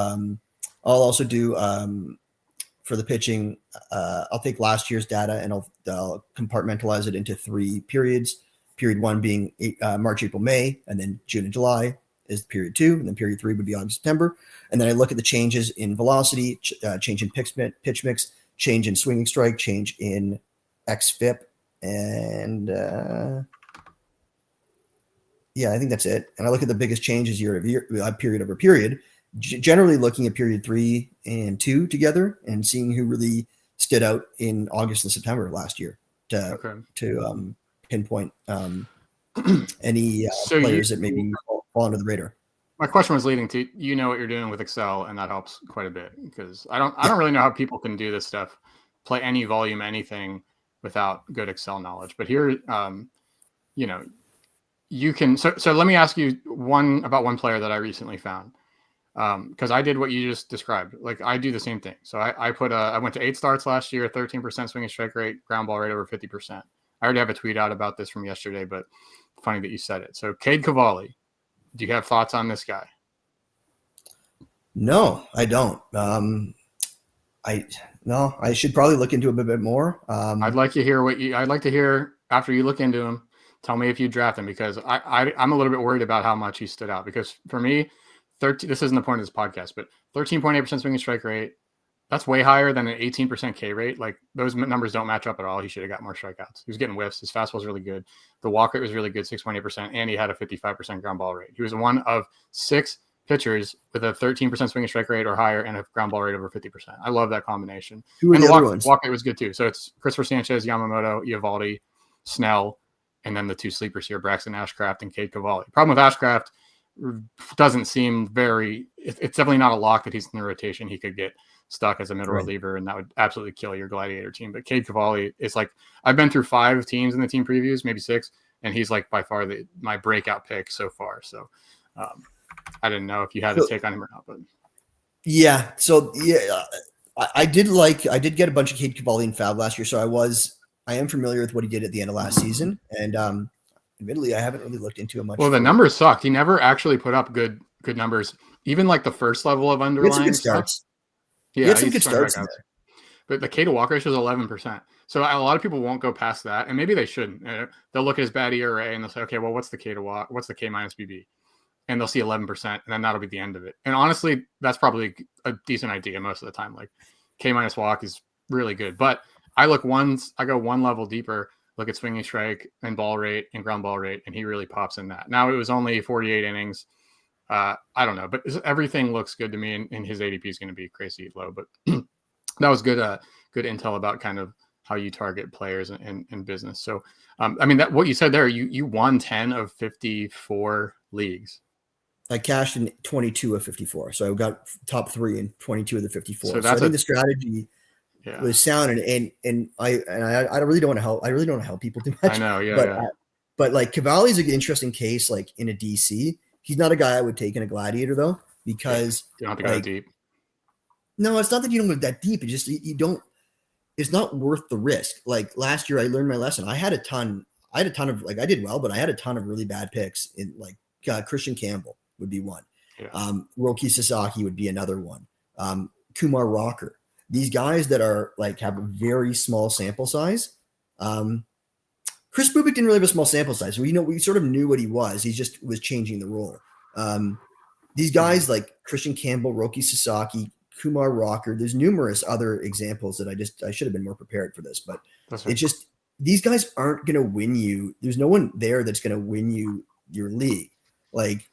for the pitching, I'll take last year's data and I'll compartmentalize it into 3 periods. Period 1 being March, April, May, and then June and July is period 2, and then period 3 would be August, September. And then I look at the changes in velocity, change in pitch mix, change in swinging strike, change in xFIP, and I think that's it. And I look at the biggest changes year over year, period over period, generally looking at period 3 and 2 together and seeing who really stood out in August and September last year to pinpoint any players that maybe fall under the radar. My question was leading to, what you're doing with Excel, and that helps quite a bit, because I don't really know how people can do this stuff, play any volume, anything without good Excel knowledge. But here, you can. So let me ask you about one player that I recently found, because I did what you just described. Like, I do the same thing. So I went to 8 starts last year, 13% swinging strike rate, ground ball rate over 50%. I already have a tweet out about this from yesterday, but funny that you said it. So Cade Cavalli, do you have thoughts on this guy? No, I don't. I should probably look into it a bit more. I'd like to hear after you look into him. Tell me if you draft him, because I'm a little bit worried about how much he stood out. Because for me, this isn't the point of this podcast, but 13.8% swinging strike rate, that's way higher than an 18% K rate. Like, those numbers don't match up at all. He should have got more strikeouts. He was getting whiffs. His fastball was really good. The walk rate was really good, 6.8%, and he had a 55% ground ball rate. He was one of 6 pitchers with a 13% swinging strike rate or higher and a ground ball rate over 50%. I love that combination. Who are and the other ones? Walk rate was good too. So it's Christopher Sanchez, Yamamoto, Eovaldi, Snell, and then the 2 sleepers here, Braxton Ashcraft and Cade Cavalli. Problem with Ashcraft, doesn't seem it's definitely not a lock that he's in the rotation. He could get stuck as a middle reliever, and that would absolutely kill your Gladiator team. But Cade Cavalli is like, I've been through 5 teams in the team previews, maybe 6, and he's like by far my breakout pick so far. So I didn't know if you had a take on him or not, but yeah. So I did get a bunch of Cade Cavalli in Fab last year, so I am familiar with what he did at the end of last season, and admittedly, I haven't really looked into it much. Well, the numbers sucked. He never actually put up good numbers, even like the first level of underlying starts. Yeah, he had some good starts. But the K to walk ratio is 11%. So a lot of people won't go past that, and maybe they shouldn't. They'll look at his bad ERA and they'll say, okay, well, what's the K to walk? What's the K minus BB? And they'll see 11%, and then that'll be the end of it. And honestly, that's probably a decent idea most of the time. Like, K minus walk is really good, but I go one level deeper, look at swinging strike and ball rate and ground ball rate, and he really pops in that. Now, it was only 48 innings. I don't know, but everything looks good to me, and his ADP is going to be crazy low. But that was good intel about kind of how you target players in business. So, that what you said there, you won 10 of 54 leagues. I cashed in 22 of 54, so I got top 3 in 22 of the 54. So I think the strategy was sound, and I really don't want to help. I really don't want to help people too much. I know, but like, Cavalli's an interesting case. Like, in a DC, he's not a guy I would take in a Gladiator though, because you don't have to go deep. No, it's not that you don't go that deep. It's just you don't. It's not worth the risk. Like, last year, I learned my lesson. I had a ton of, like, I did well, but I had a ton of really bad picks in, like, Christian Campbell would be one. Yeah. Roki Sasaki would be another one. Kumar Rocker. These guys that are like have a very small sample size. Chris Bubik didn't really have a small sample size. So we sort of knew what he was. He just was changing the role. These guys like Christian Campbell, Roki Sasaki, Kumar Rocker. There's numerous other examples that I should have been more prepared for this, but it's just, these guys aren't going to win you. There's no one there that's going to win you your league. Like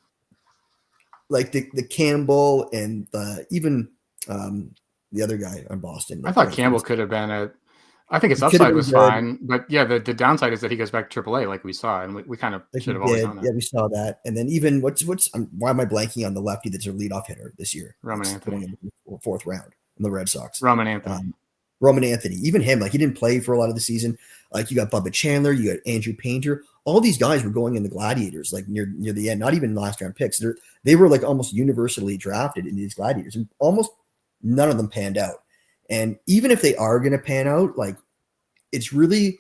the Campbell and even the other guy on Boston. I thought Campbell could have been I think his upside was fine, but yeah, the downside is that he goes back to AAA like we saw, and we kind of should have always known that. Yeah, we saw that. And then even why am I blanking on the lefty that's a leadoff hitter this year? Roman Anthony. Going in the 4th round in the Red Sox. Roman Anthony. Roman Anthony. Even him, like, he didn't play for a lot of the season. Like, you got Bubba Chandler, you got Andrew Painter. All these guys were going in the Gladiators, like near the end, not even last round picks. They were like almost universally drafted in these Gladiators, and almost none of them panned out. And even if they are going to pan out, like, it's really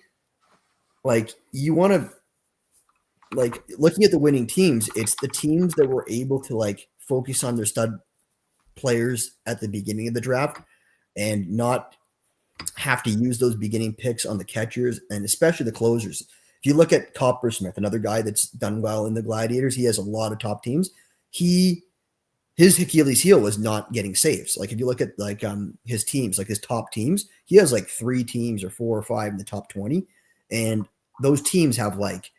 like, you want to, like, looking at the winning teams, it's the teams that were able to, like, focus on their stud players at the beginning of the draft and not have to use those beginning picks on the catchers and especially the closers. If you look at Copper Smith, another guy that's done well in the Gladiators, he has a lot of top teams. His Achilles heel was not getting saves. Like if you look at like his teams, like his top teams, he has like 3 teams or 4 or 5 in the top 20, and those teams have like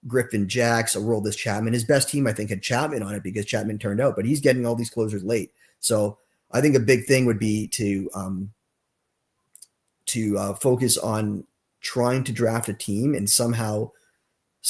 Griffin, Jacks, Aroldis, Chapman. His best team, I think, had Chapman on it because Chapman turned out, but he's getting all these closers late. So I think a big thing would be to focus on trying to draft a team and somehow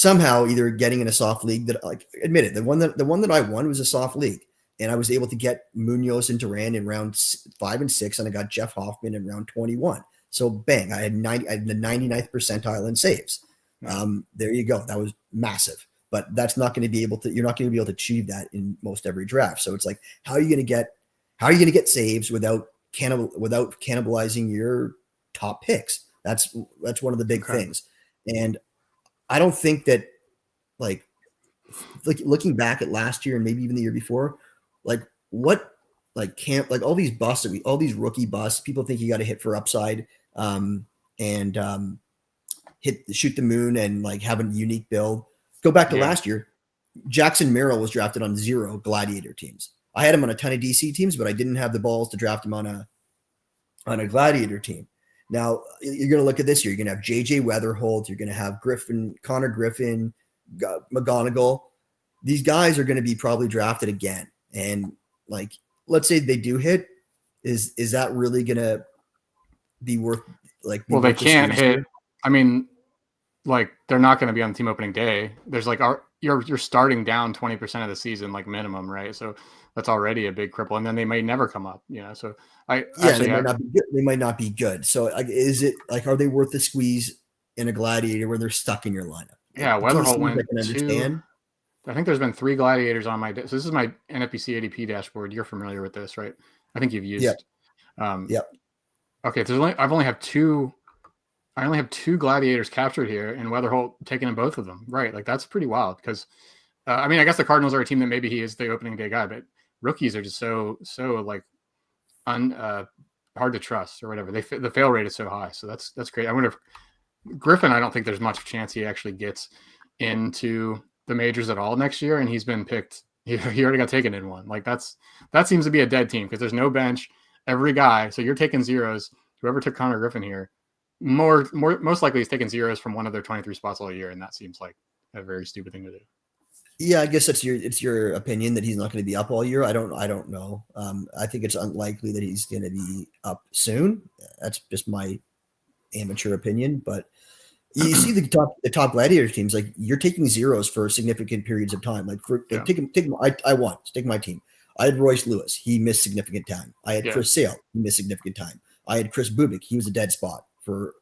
either getting in a soft league that, like, admit it, the one that I won was a soft league, and I was able to get Munoz and Duran in round 5 and 6, and I got Jeff Hoffman in round 21. So bang, I had the 99th percentile in saves. There you go. That was massive, but that's not going to be able to. You're not going to be able to achieve that in most every draft. So it's like, how are you going to get saves without cannibalizing your top picks? That's one of the big things. And I don't think that, like looking back at last year and maybe even the year before, like all these busts, all these rookie busts, people think you got to hit for upside, and shoot the moon and like have a unique build. Go back to last year. Jackson Merrill was drafted on 0 Gladiator teams. I had him on a ton of DC teams, but I didn't have the balls to draft him on a Gladiator team. Now you're going to look at this year. You're going to have JJ Weatherholt. You're going to have Connor Griffin, McGonigal. These guys are going to be probably drafted again. And like, let's say they do hit. Is that really going to be worth like? Well, they can't hit. Here? I mean, like they're not going to be on the team opening day. There's like you're starting down 20% of the season, like minimum, right? So that's already a big cripple, and then they may never come up. So they might not be good. They might not be good. So like, is it like, are they worth the squeeze in a Gladiator where they're stuck in your lineup? Yeah, Weatherholt went to. I think there's been 3 Gladiators on my. So this is my NFBC ADP dashboard. You're familiar with this, right? I think you've used. Yep. Okay, I only have 2 Gladiators captured here, and Weatherholt taking in both of them. Right, like that's pretty wild because, I mean, I guess the Cardinals are a team that maybe he is the opening day guy, but rookies are just so like hard to trust or whatever. The fail rate is so high, so that's great. I wonder if Griffin. I don't think there's much chance he actually gets into the majors at all next year, and he's been picked. He already got taken in one. Like that seems to be a dead team because there's no bench. Every guy, so you're taking zeros. Whoever took Connor Griffin here. Most likely he's taking zeros from one of their 23 spots all year, and that seems like a very stupid thing to do. Yeah, I guess it's your opinion that he's not going to be up all year. I don't know. I think it's unlikely that he's going to be up soon. That's just my amateur opinion. But you see the top Gladiator teams, like you're taking zeros for significant periods of time. Like I won. Take my team. I had Royce Lewis. He missed significant time. I had Chris Sale. He missed significant time. I had Chris Bubik. He was a dead spot for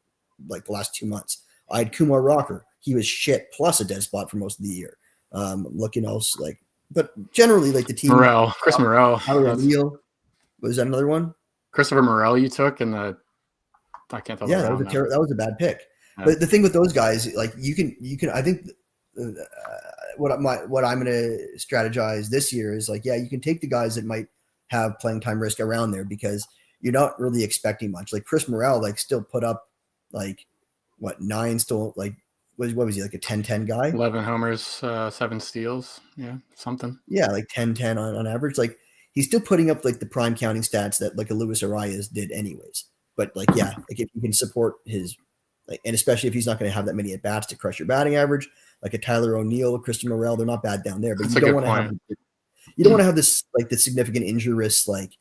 like the last 2 months. I had Kumar Rocker. He was shit plus a dead spot for most of the year. Looking else like, but generally like the team. Chris Morel. Was that another one? Christopher Morel you took in the. I can't tell. Yeah, that was a bad pick. Yeah. But the thing with those guys, like you can. I think what I'm going to strategize this year is like, you can take the guys that might have playing time risk around there because you're not really expecting much. Like Chris Morel, like still put up like 9 still like what was he, like a 10-10 guy? 11 homers, 7 steals. Yeah, something. Yeah, like 10-10 on average. Like he's still putting up like the prime counting stats that like a Luis Arias did anyways. But like, like if you can support his like, and especially if he's not going to have that many at bats to crush your batting average, like a Tyler O'Neill, Christian Morel, they're not bad down there. But That's you don't want to have this like the significant injury risk like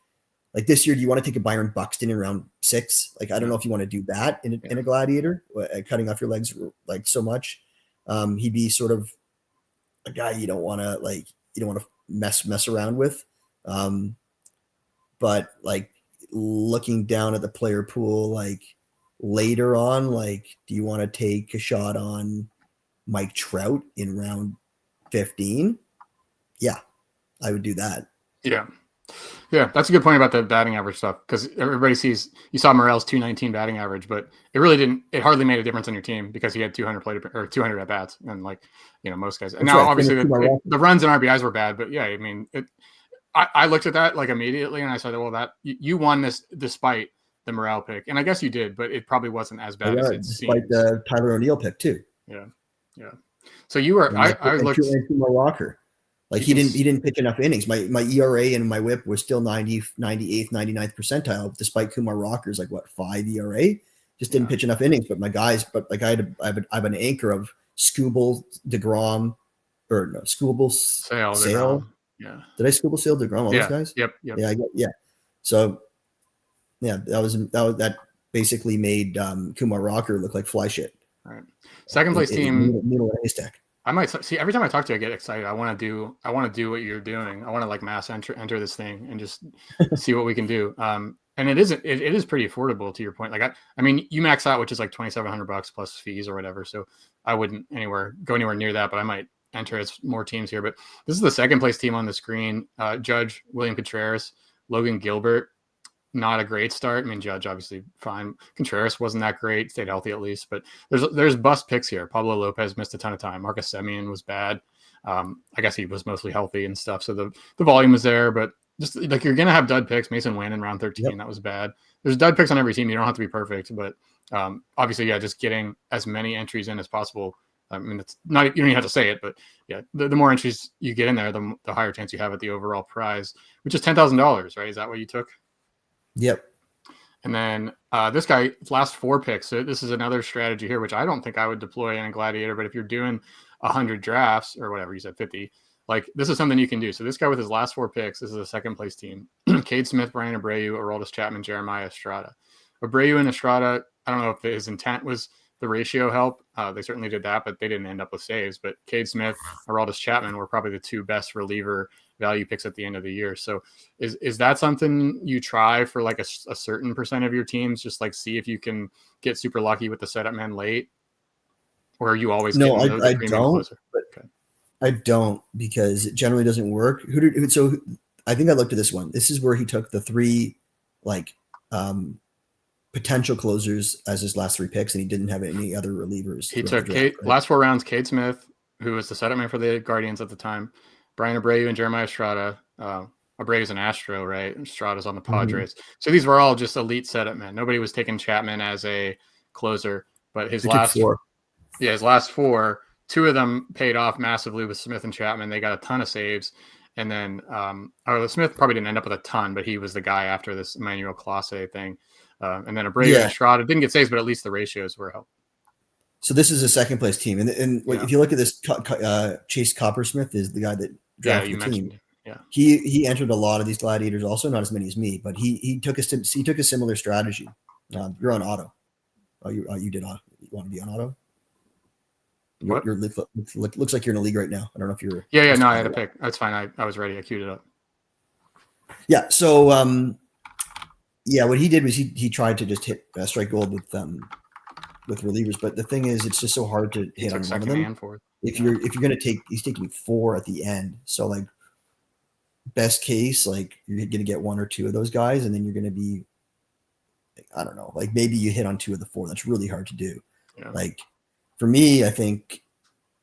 this year. Do you want to take a Byron Buxton in round 6? Like I don't know if you want to do that in a Gladiator, cutting off your legs like so much. He'd be sort of a guy you don't want to mess around with. But like looking down at the player pool, like later on, like do you want to take a shot on Mike Trout in round 15? Yeah, I would do that. Yeah, that's a good point about the batting average stuff because everybody sees you saw Morel's 219 batting average, but it really didn't. It hardly made a difference on your team because he had 200 at bats, and like most guys. And now obviously the runs and RBIs were bad, but I mean, I looked at that like immediately and I said, well, that you won this despite the Morel pick, and I guess you did, but it probably wasn't as bad as it seemed. Despite the Tyler O'Neill pick too. Yeah. Yeah. So you were, And I looked. Kumar Rocker. Like he didn't pitch enough innings. My ERA and my WHIP was still 98th, 99th percentile, despite Kumar Rocker's 5 ERA. Just didn't pitch enough innings. But my guys, I have an anchor of Skubal, DeGrom, or no, Skubal, Sale. Yeah. Did I Skubal, Sale, DeGrom, all those guys? Yep. Yeah. So yeah, that basically made Kumar Rocker look like fly shit. All right. Second place team. Needle in a haystack. I might see every time I talk to you, I get excited. I want to do what you're doing. I want to mass enter this thing and just see what we can do. And it is pretty affordable to your point. I mean, you max out, which is like $2,700 plus fees or whatever. So I wouldn't go anywhere near that, but I might enter as more teams here. But this is the second place team on the screen. Judge, William Contreras, Logan Gilbert. Not a great start. I mean, Judge obviously fine. Contreras wasn't that great, stayed healthy at least. But there's bust picks here. Pablo Lopez missed a ton of time. Marcus Semien was bad. I guess he was mostly healthy and stuff. So the volume was there, but just you're gonna have dud picks. Mason Wynn in round 13, That was bad. There's dud picks on every team. You don't have to be perfect, but obviously, just getting as many entries in as possible. I mean, it's not, you don't even have to say it, but yeah, the more entries you get in there, the higher chance you have at the overall prize, which is $10,000, right? Is that what you took? Yep. And then this guy, last 4 picks. So this is another strategy here, which I don't think I would deploy in a Gladiator. But if you're doing 100 drafts or whatever, you said 50, this is something you can do. So this guy with his last 4 picks, this is a second place team. Cade Smith, Brian Abreu, Aroldis Chapman, Jeremiah Estrada. Abreu and Estrada, I don't know if his intent was the ratio help. They certainly did that, but they didn't end up with saves. But Cade Smith, Aroldis Chapman were probably the 2 best reliever value picks at the end of the year. So is that something you try for a certain percent of your teams? Just see if you can get super lucky with the setup man late, or are you always no? I don't. Okay. I don't, because it generally doesn't work. So I think I looked at this one. This is where he took the 3 potential closers as his last 3 picks, and he didn't have any other relievers. He took last 4 rounds, Cade Smith, who was the setup man for the Guardians at the time, Brian Abreu and Jeremiah Estrada. Abreu's an Astro, right? Estrada's on the Padres. Mm-hmm. So these were all just elite setup men. Nobody was taking Chapman as a closer, but his last 4, 2 of them paid off massively with Smith and Chapman. They got a ton of saves. And then Smith probably didn't end up with a ton, but he was the guy after this Emmanuel Clase thing. And then Abreu and Estrada didn't get saves, but at least the ratios were helped. So this is a second place team. And if you look at this, Chase Coppersmith is the guy that drafted the team. Yeah, he entered a lot of these Gladiators, also not as many as me, but he took a similar strategy. You're on auto. You did auto. You want to be on auto? Looks like you're in a league right now. I don't know if you're. Yeah. No, I had a pick. That's fine. I was ready. I queued it up. Yeah. So what he did was he tried to just hit strike gold with relievers, but the thing is, it's just so hard to hit on one of them. If you're gonna take, he's taking 4 at the end. So best case, you're gonna get 1 or 2 of those guys, and then you're gonna be, I don't know, maybe you hit on 2 of the 4. That's really hard to do. Yeah. For me, I think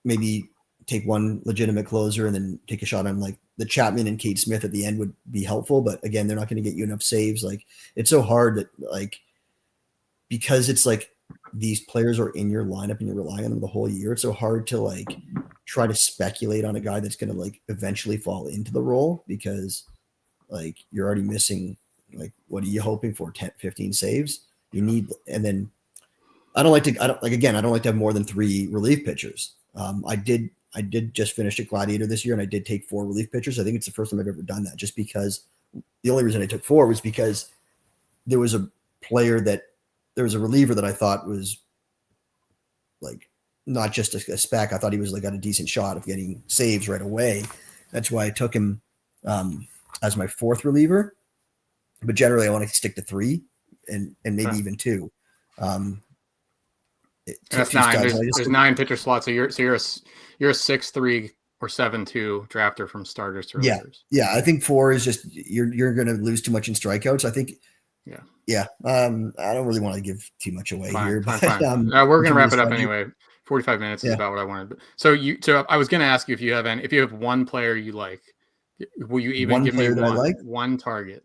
maybe take 1 legitimate closer and then take a shot on the Chapman and Cade Smith at the end would be helpful. But again, they're not going to get you enough saves. It's so hard that because it's these players are in your lineup and you're relying on them the whole year. It's so hard to try to speculate on a guy that's going to eventually fall into the role, because you're already missing, what are you hoping for? 10, 15 saves you need. And then I don't like to have more than 3 relief pitchers. I did just finish a Gladiator this year, and I did take 4 relief pitchers. I think it's the first time I've ever done that, just because the only reason I took 4 was because there was a reliever that I thought was not just a spec. I thought he was got a decent shot of getting saves right away. That's why I took him as my 4th reliever. But generally I want to stick to 3 and maybe even 2. That's 9. There's 9 pitcher slots. So you're a 6-3 or 7-2 drafter from starters to relievers. Yeah. I think 4 is just you're going to lose too much in strikeouts. I think. Yeah. I don't really want to give too much away here, but we're going to wrap it up anyway. 45 minutes is about what I wanted. So I was going to ask you if you have 1 player you like, will you even give me one target?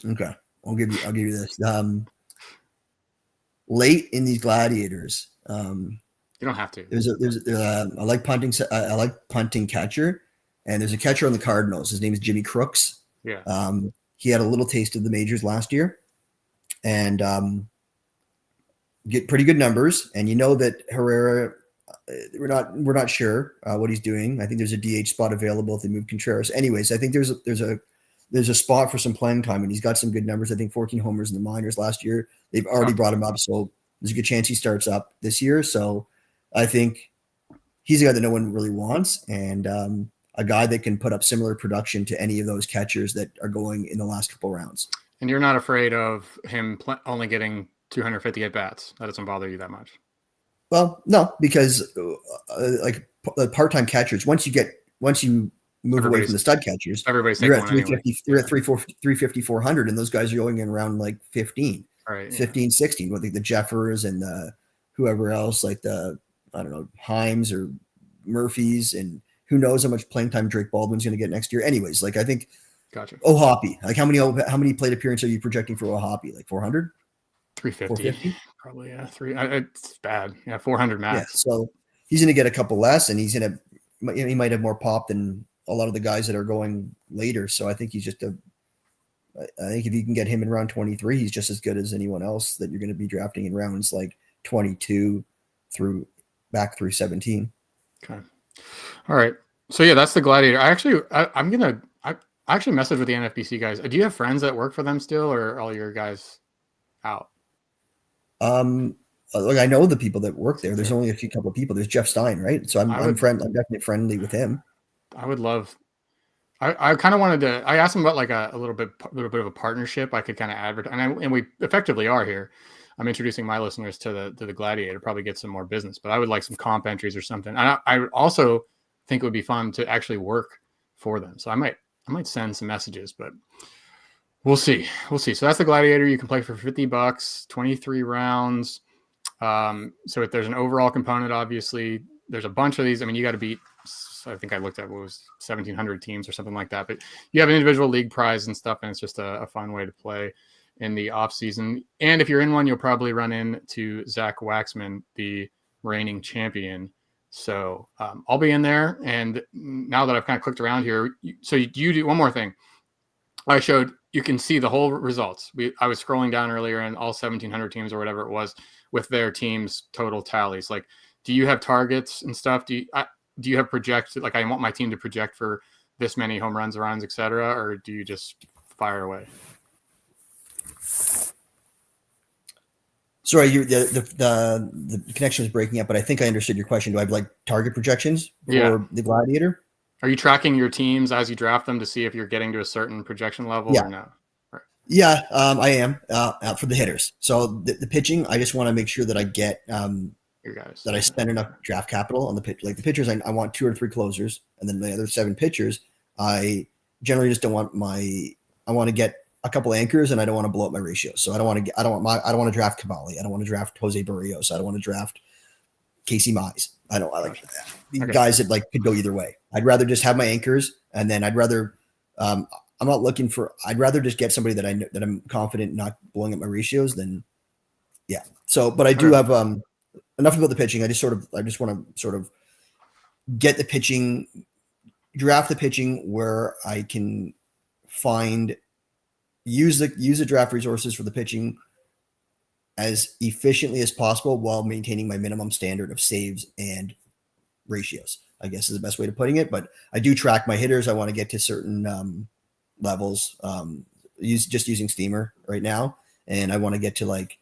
Okay, I'll give you this. Late in these Gladiators, You don't have to. I like punting. I like punting catcher, and there's a catcher on the Cardinals. His name is Jimmy Crooks. Yeah. He had a little taste of the majors last year, and get pretty good numbers. And you know that Herrera, we're not sure what he's doing. I think there's a DH spot available if they move Contreras. Anyways, I think there's a spot for some playing time, and he's got some good numbers. I think 14 homers in the minors last year. They've already brought him up, so there's a good chance he starts up this year. So I think he's a guy that no one really wants, and a guy that can put up similar production to any of those catchers that are going in the last couple rounds. And you're not afraid of him only getting 250 at bats? That doesn't bother you that much? Well, no, because like the part-time catchers, once you move away from the stud catchers, you're at 350, you're at 350, 400, and those guys are going in around like 15, right, 15, 16, with the Jeffers and the whoever else, like the, I don't know, Himes or Murphys, and who knows how much playing time Drake Baldwin's going to get next year. Anyways, like I think, gotcha. Ohapi, like how many plate appearances are you projecting for Ohapi? Like 400? 350, probably. Yeah, it's bad. Yeah, 400 max. Yeah, so he's going to get a couple less, and he might have more pop than a lot of the guys that are going later. So I think he's just I think if you can get him in round 23, he's just as good as anyone else that you're going to be drafting in rounds like 22 through 17. Okay. All right. So yeah, that's the Gladiator. I actually messaged with the NFBC guys. Do you have friends that work for them still, or are all your guys out? Like I know the people that work there. There's only a couple of people. There's Jeff Stein, right? So I'm definitely friendly with him. I would love. I kind of wanted to. I asked him about like a little bit of a partnership. I could kind of advertise, and we effectively are here. I'm introducing my listeners to the Gladiator. Probably get some more business, but I would like some comp entries or something. I would also think it would be fun to actually work for them. So I might send some messages, but we'll see. So that's the Gladiator. You can play for $50, 23 rounds. So if there's an overall component, obviously there's a bunch of these. I mean, you got to beat, I think I looked at what was 1,700 teams or something like that, but you have an individual league prize and stuff. And it's just a fun way to play in the off season. And if you're in one, you'll probably run into Zach Waxman, the reigning champion. So I'll be in there. And now that I've kind of clicked around here, so you do one more thing. I showed, you can see the whole results. I was scrolling down earlier and all 1,700 teams or whatever it was with their teams total tallies. Like, do you have targets and stuff? Do you have projected, like, I want my team to project for this many home runs, runs, et cetera, or do you just fire away? Sorry, the connection is breaking up, but I think I understood your question. Do I have like target projections for the Gladiator? Are you tracking your teams as you draft them to see if you're getting to a certain projection level or no? Right. Yeah, I am for the hitters. So the pitching, I just want to make sure that I get your guys, that I spend enough draft capital on the pitch. Like the pitchers, I want 2 or 3 closers, and then the other 7 pitchers, I generally just don't want I want to get a couple anchors, and I don't want to blow up my ratios. So I don't want to draft Cavalli. I don't want to draft Jose Barrios. I don't want to draft Casey Mize. I like guys that like could go either way. I'd rather just have my anchors, and then I'd rather I'm not looking for. I'd rather just get somebody that I know that I'm confident not blowing up my ratios. Then yeah. So, but I do have enough about the pitching. I just want to sort of get the pitching, draft the pitching where I can use the draft resources for the pitching as efficiently as possible while maintaining my minimum standard of saves and ratios, I guess is the best way of putting it. But I do track my hitters. I want to get to certain levels, using Steamer right now. And I want to get to like,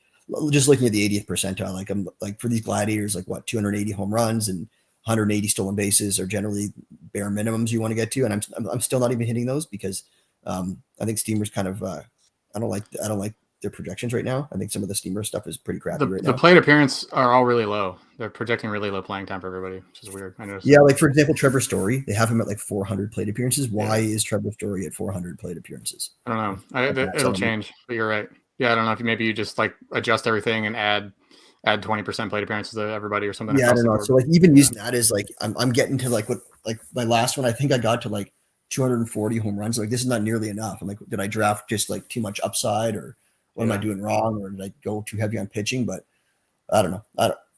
just looking at the 80th percentile, like I'm like for these Gladiators, like 280 home runs and 180 stolen bases are generally bare minimums you want to get to. And I'm still not even hitting those because I think Steamer's kind of, I don't like their projections right now. I think some of the Steamer stuff is pretty crappy right now. The plate appearance are all really low. They're projecting really low playing time for everybody, which is weird. I noticed. Yeah, like for example, Trevor Story, they have him at like 400 plate appearances. Why is Trevor Story at 400 plate appearances? I don't know. It'll change, but you're right. Yeah, I don't know if maybe you just like adjust everything and add 20% plate appearances to everybody or something. Yeah, I don't know. So like even using that is like I'm getting to like what like my last one. I think I got to like 240 home runs. Like this is not nearly enough. I'm like, did I draft just like too much upside, or what am I doing wrong, or did I go too heavy on pitching? But I don't know.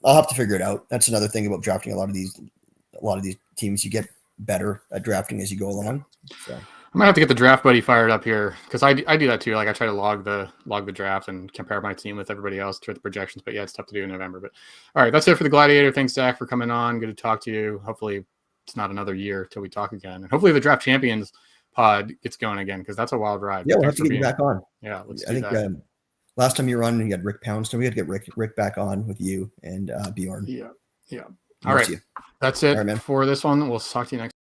I'll have to figure it out. That's another thing about drafting a lot of these teams. You get better at drafting as you go along. So I might have to get the draft buddy fired up here because I do that too. Like I try to log the draft and compare my team with everybody else to the projections. But yeah, it's tough to do in November. But all right, that's it for the Gladiator. Thanks, Zach, for coming on. Good to talk to you. Hopefully it's not another year till we talk again, and hopefully the Draft Champions pod gets going again because that's a wild ride. Yeah, we'll have to get you back on. Yeah, let's do I think that. Last time you were on, you had Rick Poundstone. We had to get Rick back on with you and Bjorn. Yeah. All right, that's it for this one. We'll talk to you next.